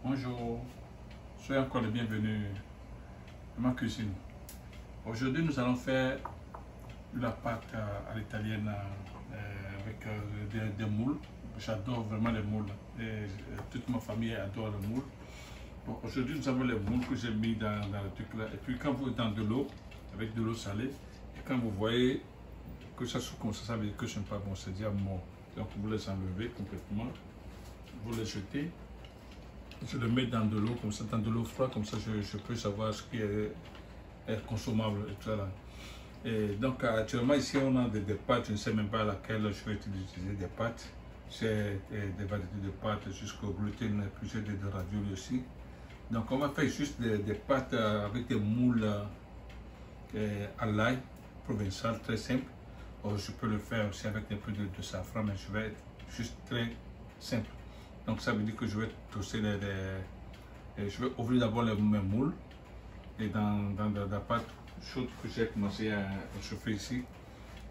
Bonjour, soyez encore les bienvenus dans ma cuisine. Aujourd'hui, nous allons faire de la pâte à l'italienne avec des moules. J'adore vraiment les moules et toute ma famille adore les moules. Bon, aujourd'hui, nous avons les moules que j'ai mis dans le truc là. Et puis, quand vous êtes dans de l'eau, avec de l'eau salée, et quand vous voyez que ça se comme ça veut dire que ce n'est pas bon, c'est déjà mort. Donc, vous les enlevez complètement, vous les jetez. Je le mets dans de l'eau, comme ça, dans de l'eau froide, comme ça je peux savoir ce qui est consommable et tout ça. Et donc actuellement ici on a des pâtes, je ne sais même pas laquelle je vais utiliser des pâtes. C'est des variétés de pâtes jusqu'au gluten, puis j'ai des raviolis aussi. Donc on va faire juste des pâtes avec des moules à l'ail provençal, très simple. Je peux le faire aussi avec un peu de safran, mais je vais être juste très simple. Donc ça veut dire que je vais toaster je vais ouvrir d'abord mes moules et dans la pâte chaude que j'ai commencé à chauffer ici.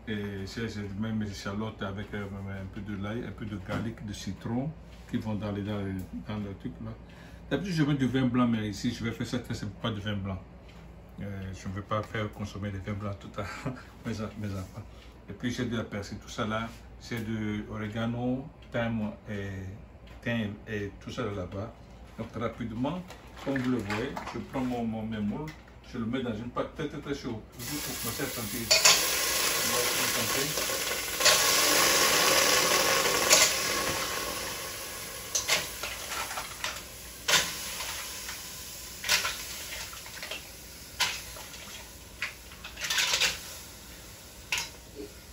Et j'ai même mes échalotes avec un peu de l'ail, un peu de garlic, de citron qui vont dans le truc là. D'habitude je mets du vin blanc, mais ici je vais faire ça très simple, pas de vin blanc. Je ne vais pas faire consommer des vins blancs tout à mes enfants. Et puis j'ai de la persil, tout ça là, c'est de oregano, thym et tout ça là-bas. Donc rapidement, comme vous le voyez, je prends mes moules, je le mets dans une pâte très chaude, toujours pour commencer à sentir. On va sentir.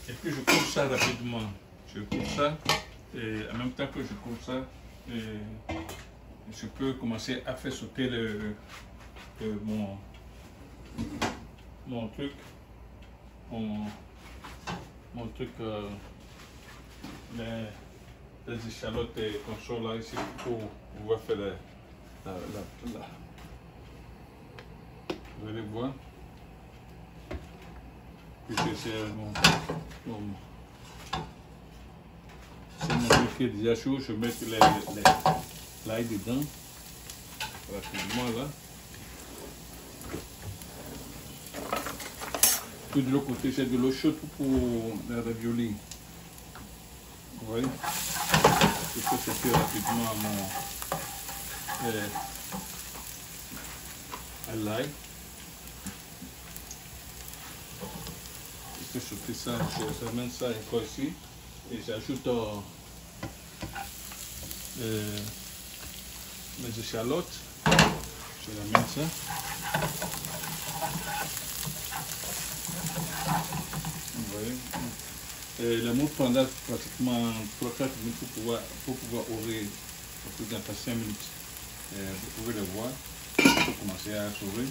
Et puis je coupe ça rapidement. Je coupe ça et en même temps que je coupe ça, je peux commencer à faire sauter mon truc, les échalotes et consorts là ici pour pouvoir faire vous allez voir. Puis c'est mon truc qui est déjà chaud, je mets l'ail dedans, rapidement là. Puis de l'autre côté, j'ai de l'eau chaude pour les raviolis. Vous voyez? Je peux sauter rapidement à l'ail. Je peux sauter ça, j'amène ça encore ici. Et j'ajoute mes échalotes. Je ramène ça. Vous voyez. Et la moule prendra pratiquement 3-4 minutes pour pouvoir ouvrir, pour dans 5 minutes. Vous pouvez le voir. Pour commencer à s'ouvrir.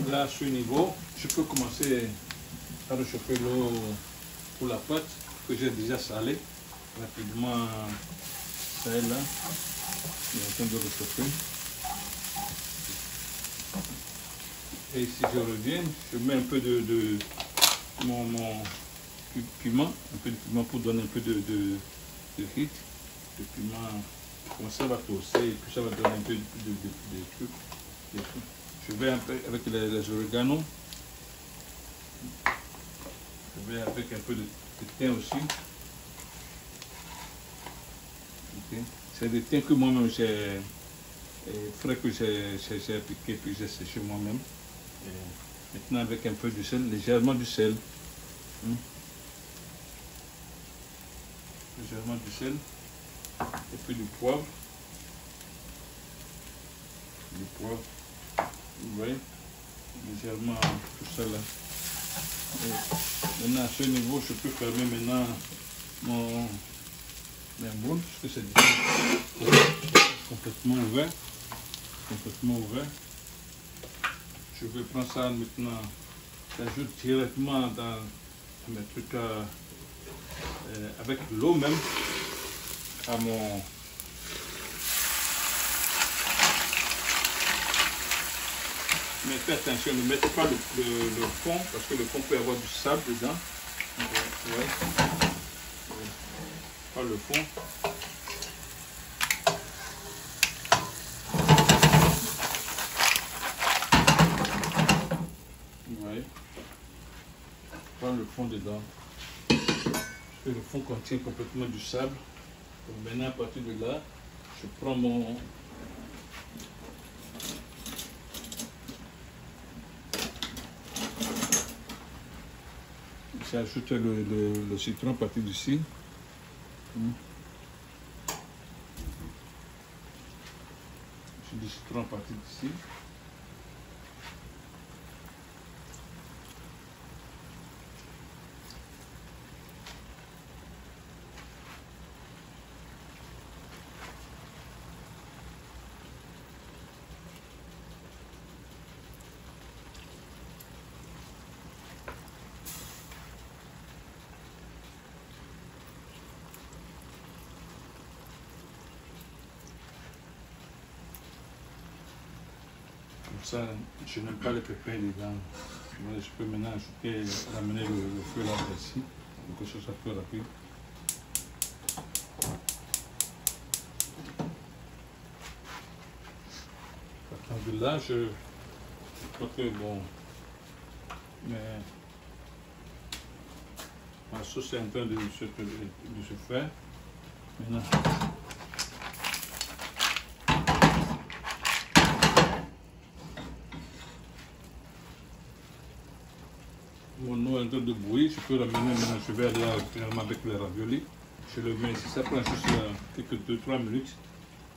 Là, à ce niveau, je peux commencer à réchauffer l'eau pour la pâte que j'ai déjà salée. Rapidement, ça est là. Il est en train de réchauffer. Et si je reviens, je mets un peu de mon piment, un peu de piment pour donner un peu de heat. Le piment, comme ça va toaster et puis ça va donner un peu de trucs. Je vais avec les oregano. Je vais avec un peu de thym aussi. Okay. C'est des thym que moi-même j'ai frais que j'ai appliqué puis j'ai séché moi-même. Maintenant avec un peu de sel, légèrement du sel. Légèrement du sel. Et puis du poivre. Du poivre. Vous voyez, légèrement tout ça là. Et maintenant à ce niveau, je peux fermer maintenant mes moules, parce que c'est complètement ouvert. Complètement ouvert. Je vais prendre ça maintenant, j'ajoute directement dans mes trucs avec l'eau même. à mon... Mais faites attention, ne mettez pas le fond parce que le fond peut avoir du sable dedans. Ouais. Pas le fond. Ouais. Pas le fond dedans. Parce que le fond contient complètement du sable. Donc maintenant à partir de là, je prends mon... J'ajoute le citron à partir d'ici. J'ai du citron à partir d'ici. Comme ça, je n'aime pas les pépins dedans. Ouais, je peux maintenant ajouter, ramener le feu là ici, pour que ce soit plus rapide. Partant de là, je crois que bon, mais ma sauce est en train de se faire. Maintenant, mon eau est en train de bouillir, je peux ramener maintenant, je vais aller finalement avec les raviolis. Je le mets ici, ça prend juste quelques 2-3 minutes.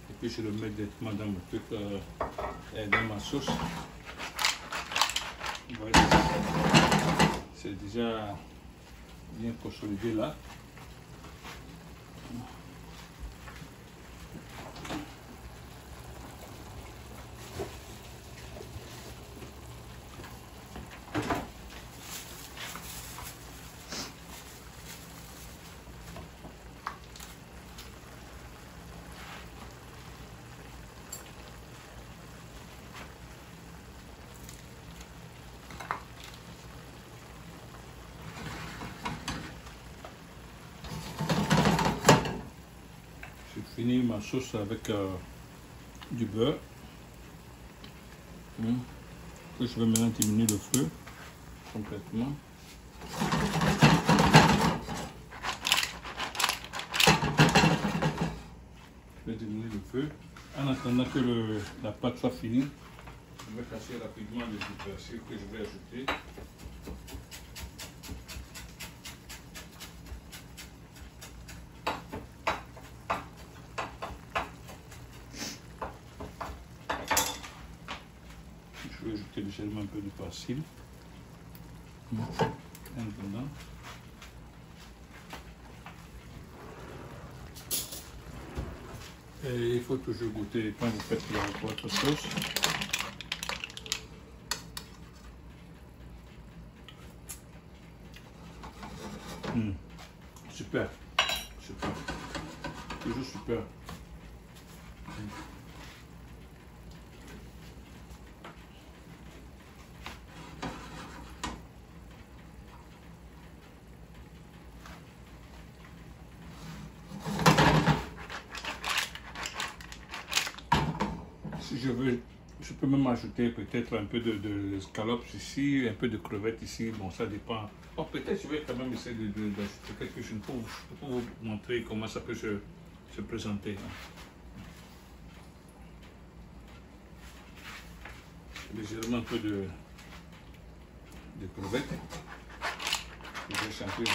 Et puis je le mets directement dans mon truc, dans ma sauce. Voilà. C'est déjà bien consolidé là. J'ai fini ma sauce avec du beurre. Que je vais maintenant diminuer le feu complètement. Je vais diminuer le feu. En attendant que la pâte soit finie, je vais casser rapidement les persil que je vais ajouter. Je vais ajouter légèrement un peu de persil. Maintenant. Et il faut toujours goûter quand vous faites votre sauce. Super, super, toujours super. Si je veux, je peux même ajouter peut-être un peu de escalopes ici, un peu de crevettes ici. Bon, ça dépend. Bon, peut-être je vais quand même essayer d'ajouter quelque chose pour vous montrer comment ça peut se présenter. Légèrement un peu de crevettes. Je vais changer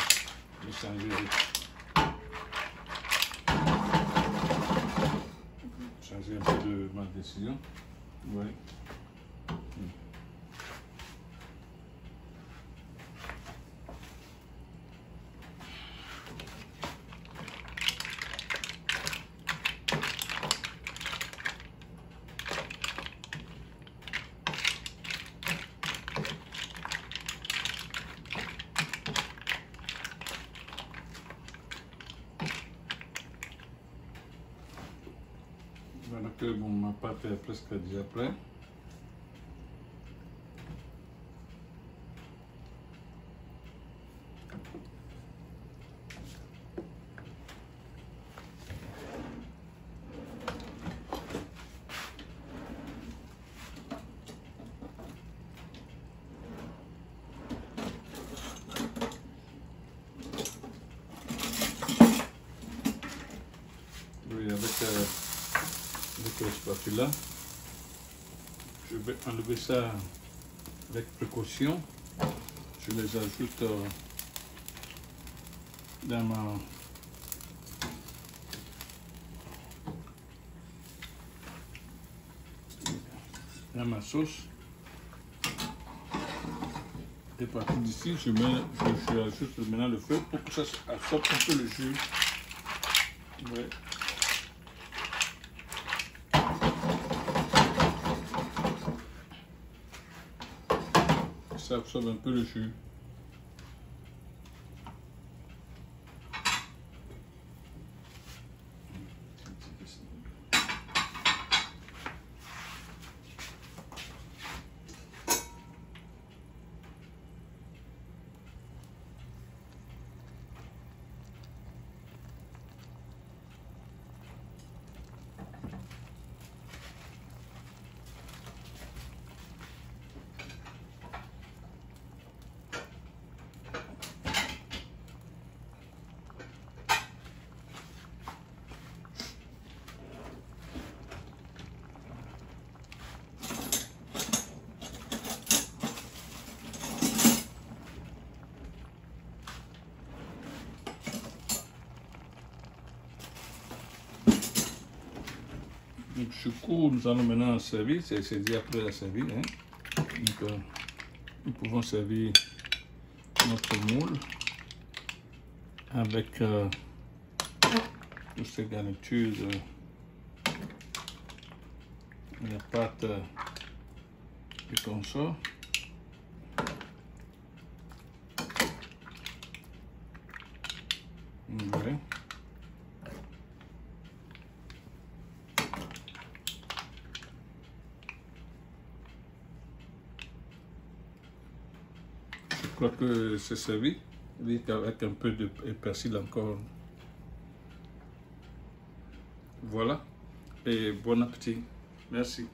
un peu de ma décision. Ouais. Voilà que bon, ma pâte est presque déjà prête. Oui, avec le spatula, je vais enlever ça avec précaution. Je les ajoute dans ma sauce. Et à partir d'ici, je ajoute maintenant le feu pour que ça absorbe un peu le jus. Ouais. Ça absorbe un peu le jus. Donc, du coup, nous allons maintenant servir, c'est déjà prêt à servir. Hein? Donc, nous pouvons servir notre moule avec toutes ces garnitures, la pâte et consort. Ouais. Je crois que c'est servi, avec un peu de persil encore. Voilà, et bon appétit. Merci.